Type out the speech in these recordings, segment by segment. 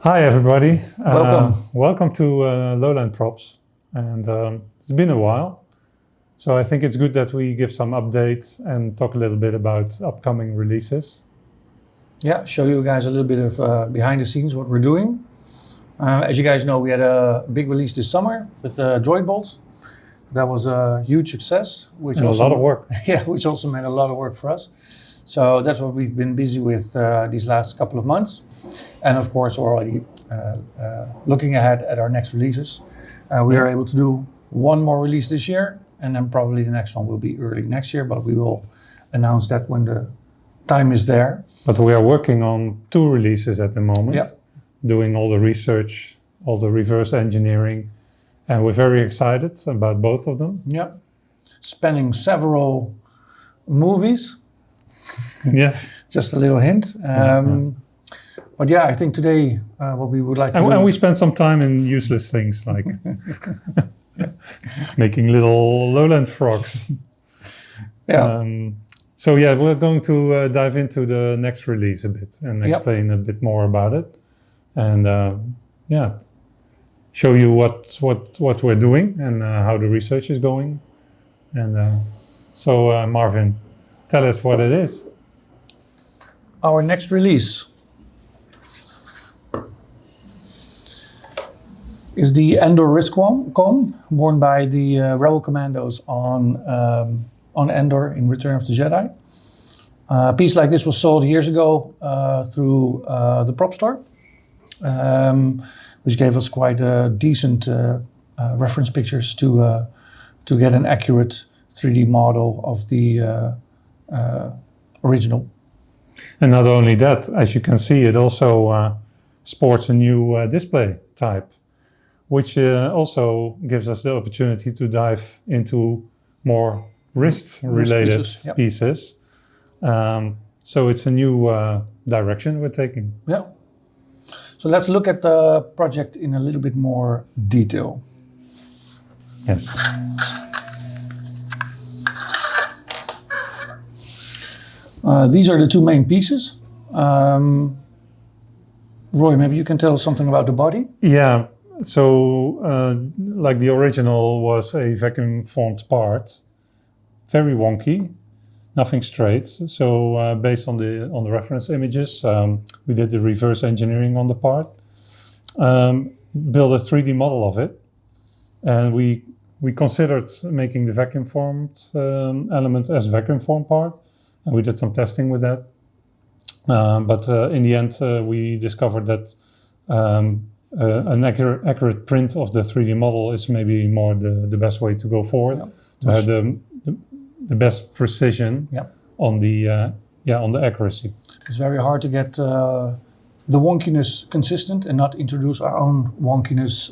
Hi everybody. Welcome. Welcome to Lowland Props. And it's been a while. So I think it's good that we give some updates and talk a little bit about upcoming releases. Yeah, show you guys a little bit of behind the scenes, what we're doing. As you guys know, we had a big release this summer with the Droid Bolts. That was a huge success. And a lot of work. Yeah, which also meant a lot of work for us. So that's what we've been busy with these last couple of months. And of course, we're already looking ahead at our next releases. We are able to do one more release this year, and then probably the next one will be early next year, but we will announce that when the time is there. But we are working on 2 releases at the moment, Yeah. doing all the research, all the reverse engineering, and we're very excited about both of them. Yeah, spanning several movies. Yes. Just a little hint. But yeah, I think today what we would like to do... And we spent some time in useless things like making little lowland frogs. Yeah. So yeah, we're going to dive into the next release a bit and explain a bit more about it. And show you what we're doing and how the research is going. And so Marvin, tell us what it is. Our next release is the Endor Riscom, born by the Rebel Commandos on Endor in Return of the Jedi. A piece like this was sold years ago through the Prop Store, which gave us quite decent reference pictures to get an accurate 3D model of the original. And not only that, as you can see, it also sports a new display type, which also gives us the opportunity to dive into more wrist-related pieces. So it's a new direction we're taking. Yeah. So let's look at the project in a little bit more detail. Yes. These are the 2 main pieces. Roy, maybe you can tell us something about the body? Yeah. So, like the original was a vacuum formed part, very wonky, nothing straight. So, based on the reference images, we did the reverse engineering on the part, built a 3D model of it, and we considered making the vacuum formed element as vacuum formed part, and we did some testing with that. But in the end, we discovered that. An accurate print of the 3D model is maybe more the best way to go forward, to have the best precision on the accuracy. It's very hard to get the wonkiness consistent and not introduce our own wonkiness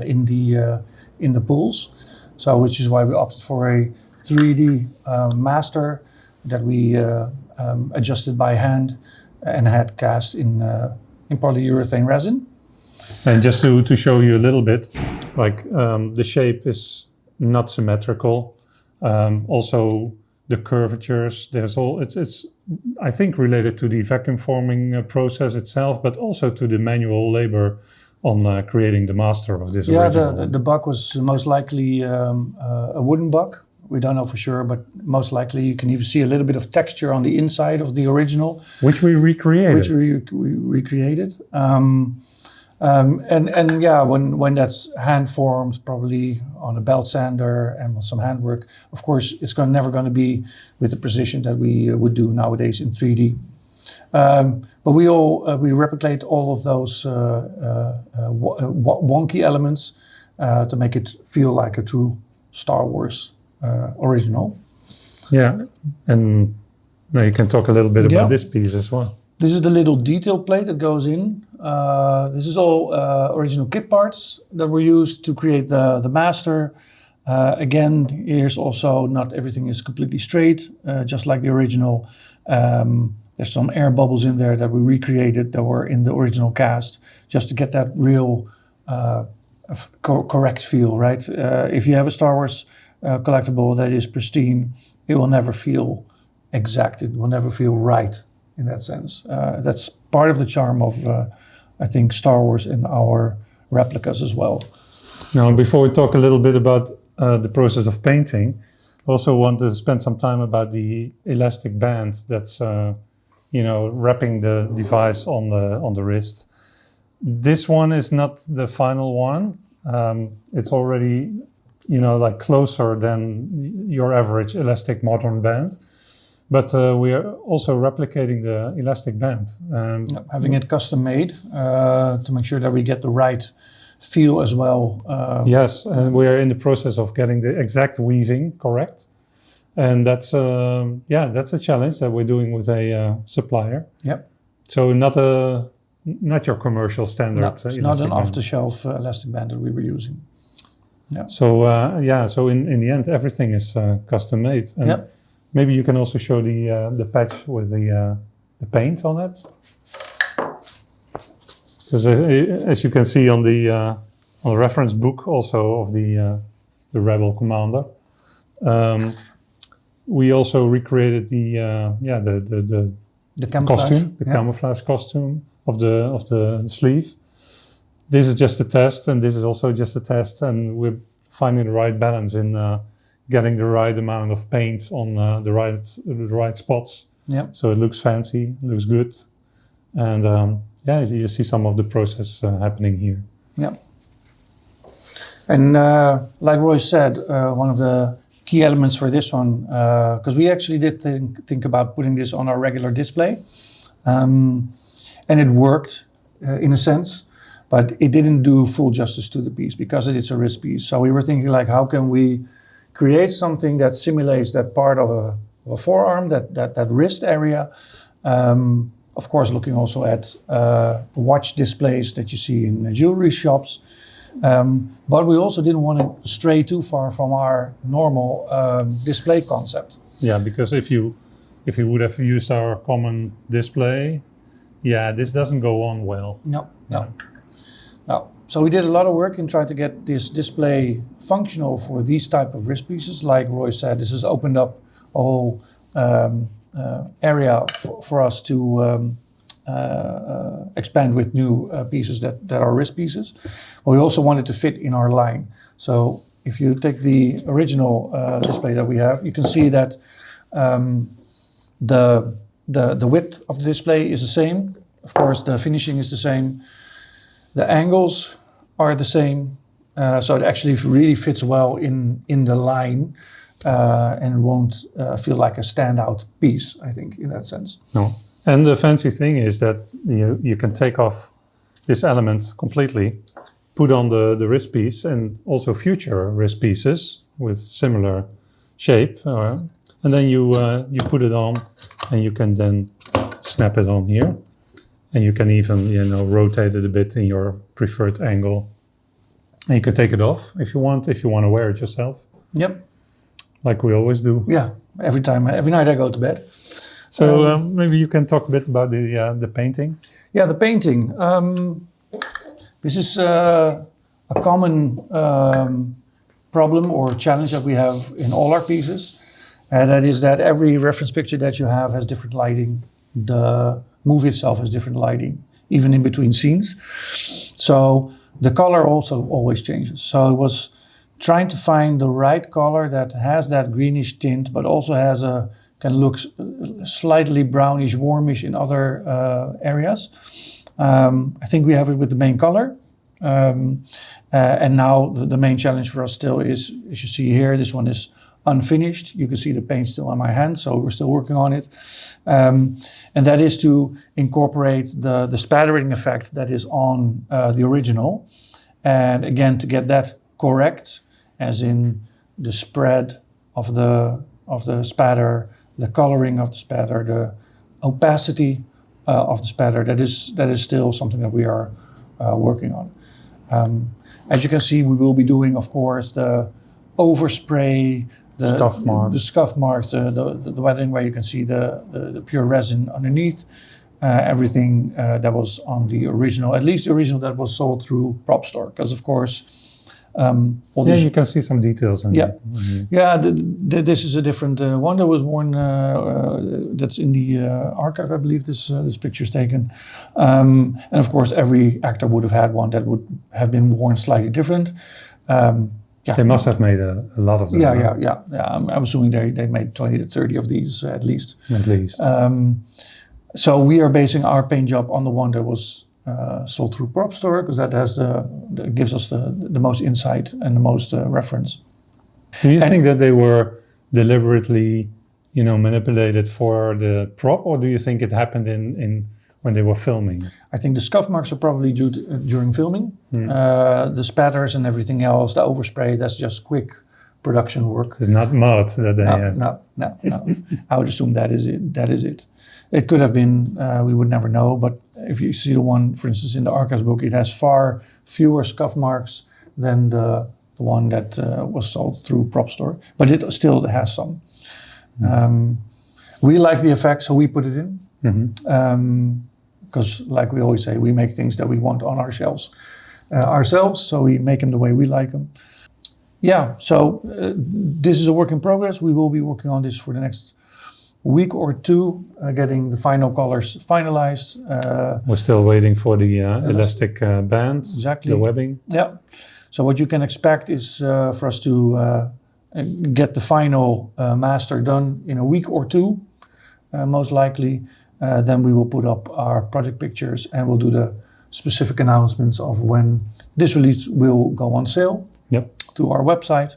in the pulls. So, which is why we opted for a 3D master that we adjusted by hand and had cast in polyurethane resin. And just to show you a little bit, like the shape is not symmetrical. Also, the curvatures. It's I think related to the vacuum forming process itself, but also to the manual labor on creating the master of this original. Yeah, the buck was most likely a wooden buck. We don't know for sure, but most likely you can even see a little bit of texture on the inside of the original, which we recreated. We recreated. And yeah, when that's hand formed, probably on a belt sander and with some handwork, of course, it's never going to be with the precision that we would do nowadays in 3D. But we replicate all of those wonky elements to make it feel like a true Star Wars original. Yeah, and now you can talk a little bit about this piece as well. This is the little detail plate that goes in. This is all original kit parts that were used to create the master. Again, here's also not everything is completely straight, just like the original. There's some air bubbles in there that we recreated that were in the original cast, just to get that real correct feel, right? If you have a Star Wars collectible that is pristine, it will never feel exact. It will never feel right in that sense. That's part of the charm I think, Star Wars and our replicas as well. Now, before we talk a little bit about the process of painting, I also want to spend some time about the elastic band that's, wrapping the device on the wrist. This one is not the final one. It's already, closer than your average elastic modern band. But we are also replicating the elastic band. Having it custom made to make sure that we get the right feel as well. Yes, and we are in the process of getting the exact weaving correct. And that's a challenge that we're doing with a supplier. Yep. So not your commercial standard. No, it's not an off-the-shelf elastic band that we were using. Yeah. So in the end, everything is custom made. And yep. Maybe you can also show the patch with the paint on it. Because as you can see on the reference book also of the Rebel Commander, we also recreated the costume, camouflage costume of the sleeve. This is just a test, and this is also just a test, and we're finding the right balance in getting the right amount of paint on the right spots. Yep. So it looks fancy, looks good, and you see some of the process happening here. Yeah. And like Roy said, one of the key elements for this one, because we actually did think about putting this on our regular display, and it worked in a sense, but it didn't do full justice to the piece because it's a wrist piece. So we were thinking, like, how can we create something that simulates that part of a forearm, that wrist area. Of course, looking also at watch displays that you see in jewelry shops. But we also didn't want to stray too far from our normal display concept. Yeah, because if you would have used our common display, this doesn't go on well. No. So we did a lot of work in trying to get this display functional for these type of wrist pieces. Like Roy said, this has opened up a whole area for us to expand with new pieces that are wrist pieces. But we also wanted to fit in our line. So if you take the original display that we have, you can see that the width of the display is the same. Of course, the finishing is the same. The angles are the same. So it actually really fits well in the line. And won't feel like a standout piece, I think, in that sense. No. And the fancy thing is that you can take off this element completely, put on the wrist piece, and also future wrist pieces with similar shape, and then you put it on, and you can then snap it on here, and you can even rotate it a bit in your preferred angle, and you can take it off if you want to wear it yourself. Yep. Like we always do. Yeah, every night I go to bed. So maybe you can talk a bit about the painting. Yeah, the painting. This is a common problem or challenge that we have in all our pieces. And that is that every reference picture that you have has different lighting. The movie itself has different lighting, even in between scenes. So the color also always changes. So it was trying to find the right color that has that greenish tint, but also can look slightly brownish, warmish in other areas. I think we have it with the main color. And now the main challenge for us still is, as you see here, this one is unfinished. You can see the paint still on my hand, so we're still working on it. And that is to incorporate the spattering effect that is on the original. And again, to get that correct, as in the spread of the spatter, the coloring of the spatter, the opacity of the spatter. That is still something that we are working on. As you can see, we will be doing, of course, the overspray, the scuff marks, the weathering where you can see the pure resin underneath. Everything that was on the original, at least the original that was sold through Prop Store, because of course All Yeah, these- you can see some details in Yeah. it. Mhm. yeah, this is a different one that was worn. That's in the archive, I believe. This picture is taken, and of course, every actor would have had one that would have been worn slightly different. Yeah, They must have made a lot of them. yeah, huh? yeah. I'm assuming they made 20 to 30 of these at least. At least. So we are basing our paint job on the one that was sold through Prop Store because that has that gives us the most insight and the most reference. Do you and- think that they were deliberately, manipulated for the prop, or do you think it happened in when they were filming? I think the scuff marks are probably due to, during filming. The spatters and everything else, the overspray, that's just quick production work. It's not mud that they had. No. I would assume that is it. That is it. It could have been, we would never know, but if you see the one, for instance, in the archives book, it has far fewer scuff marks than the one that was sold through Prop Store, but it still has some. We like the effect, so we put it in. Because like we always say, we make things that we want on our shelves ourselves, so we make them the way we like them. Yeah, so this is a work in progress. We will be working on this for the next week or two, getting the final colors finalized. We're still waiting for the elastic bands, Exactly. the webbing. Yeah. So what you can expect is for us to get the final master done in a week or two, most likely. Then we will put up our project pictures and we'll do the specific announcements of when this release will go on sale. Yep. To our website.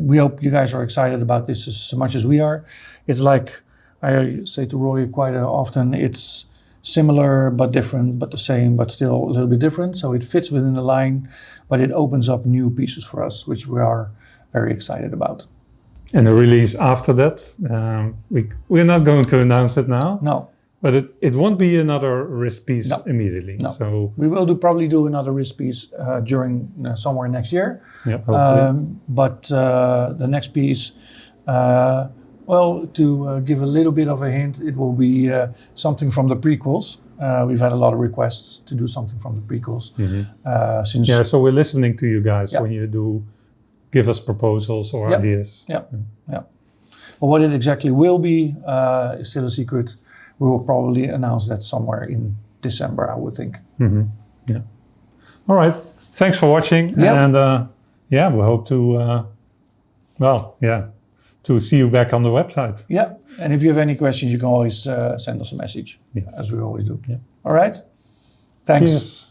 We hope you guys are excited about this as much as we are. It's like I say to Roy quite often, it's similar but different, but the same, but still a little bit different. So it fits within the line, but it opens up new pieces for us, which we are very excited about. And the release after that, we're not going to announce it now. No. But it won't be another wrist piece No. immediately. No. So We will probably do another wrist piece during somewhere next year. yeah, hopefully. But the next piece, to give a little bit of a hint, it will be something from the prequels. We've had a lot of requests to do something from the prequels. Since Yeah, so we're listening to you guys Yeah. when you do give us proposals or Yep. ideas. Yeah. But what it exactly will be is still a secret. We will probably announce that somewhere in December, I would think. Yeah. All right. Thanks for watching. Yep. And we hope to, to see you back on the website. Yeah. And if you have any questions, you can always send us a message, Yes. as we always do. Yeah. All right. Thanks. Cheers.